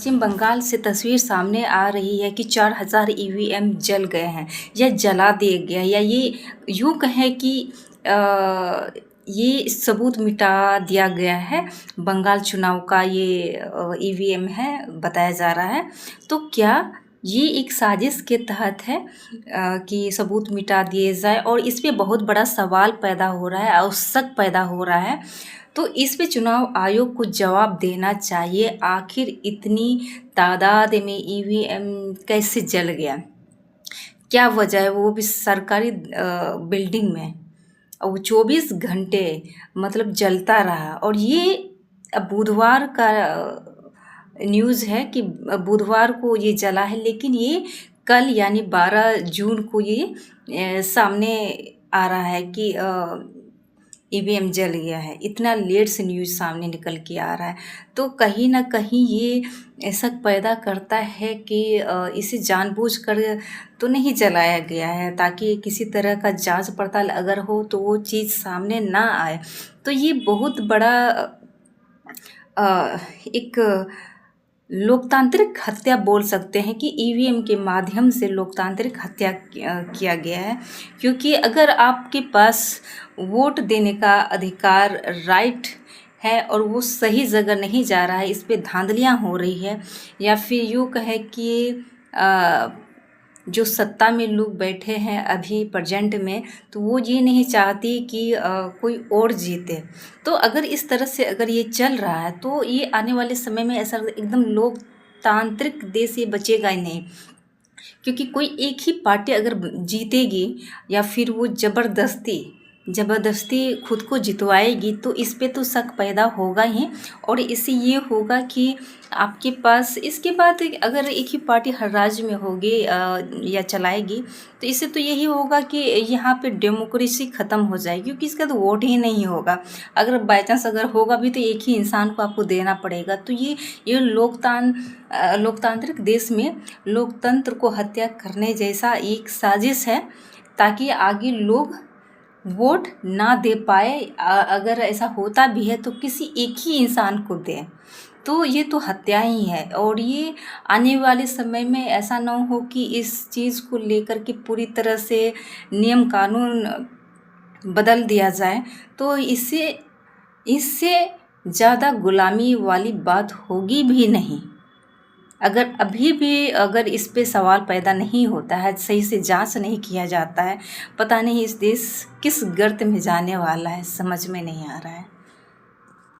पश्चिम बंगाल से तस्वीर सामने आ रही है कि 4000 ईवीएम जल गए हैं या जला दिए गए, या ये यूँ कहें कि ये सबूत मिटा दिया गया है। बंगाल चुनाव का ये ईवीएम है बताया जा रहा है। तो क्या ये एक साजिश के तहत है कि सबूत मिटा दिए जाए, और इस पे बहुत बड़ा सवाल पैदा हो रहा है और शक पैदा हो रहा है। तो इस पे चुनाव आयोग को जवाब देना चाहिए, आखिर इतनी तादाद में ईवीएम कैसे जल गया, क्या वजह है, वो भी सरकारी बिल्डिंग में, और वो 24 घंटे मतलब जलता रहा। और ये अब बुधवार का न्यूज़ है कि बुधवार को ये जला है, लेकिन ये कल यानी 12 जून को ये सामने आ रहा है कि ईवीएम जल गया है। इतना लेट से न्यूज़ सामने निकल के आ रहा है, तो कहीं ना कहीं ये शक पैदा करता है कि इसे जानबूझकर तो नहीं जलाया गया है, ताकि किसी तरह का जांच पड़ताल अगर हो तो वो चीज़ सामने ना आए। तो ये बहुत बड़ा एक लोकतांत्रिक हत्या बोल सकते हैं कि ईवीएम के माध्यम से लोकतांत्रिक हत्या किया गया है। क्योंकि अगर आपके पास वोट देने का अधिकार, राइट है, और वो सही जगह नहीं जा रहा है, इस पे धांधलियाँ हो रही है, या फिर यूँ कहें कि जो सत्ता में लोग बैठे हैं अभी प्रेजेंट में, तो वो ये नहीं चाहती कि कोई और जीते। तो अगर इस तरह से अगर ये चल रहा है, तो ये आने वाले समय में ऐसा एकदम लोकतांत्रिक देश ये बचेगा ही नहीं। क्योंकि कोई एक ही पार्टी अगर जीतेगी या फिर वो ज़बरदस्ती खुद को जितवाएगी, तो इस पे तो शक पैदा होगा ही। और इससे ये होगा कि आपके पास इसके बाद अगर एक ही पार्टी हर राज्य में होगी या चलाएगी, तो इससे तो यही होगा कि यहाँ पे डेमोक्रेसी ख़त्म हो जाएगी, क्योंकि इसका तो वोट ही नहीं होगा। अगर बाई चांस अगर होगा भी तो एक ही इंसान को आपको देना पड़ेगा। तो ये लोकतांत्रिक देश में लोकतंत्र को हत्या करने जैसा एक साजिश है, ताकि आगे लोग वोट ना दे पाए। अगर ऐसा होता भी है तो किसी एक ही इंसान को दें, तो ये तो हत्या ही है। और ये आने वाले समय में ऐसा ना हो कि इस चीज़ को लेकर के पूरी तरह से नियम कानून बदल दिया जाए, तो इससे ज़्यादा गुलामी वाली बात होगी भी नहीं। अगर अभी भी अगर इस पे सवाल पैदा नहीं होता है, सही से जांच नहीं किया जाता है, पता नहीं इस देश किस गर्त में जाने वाला है, समझ में नहीं आ रहा है।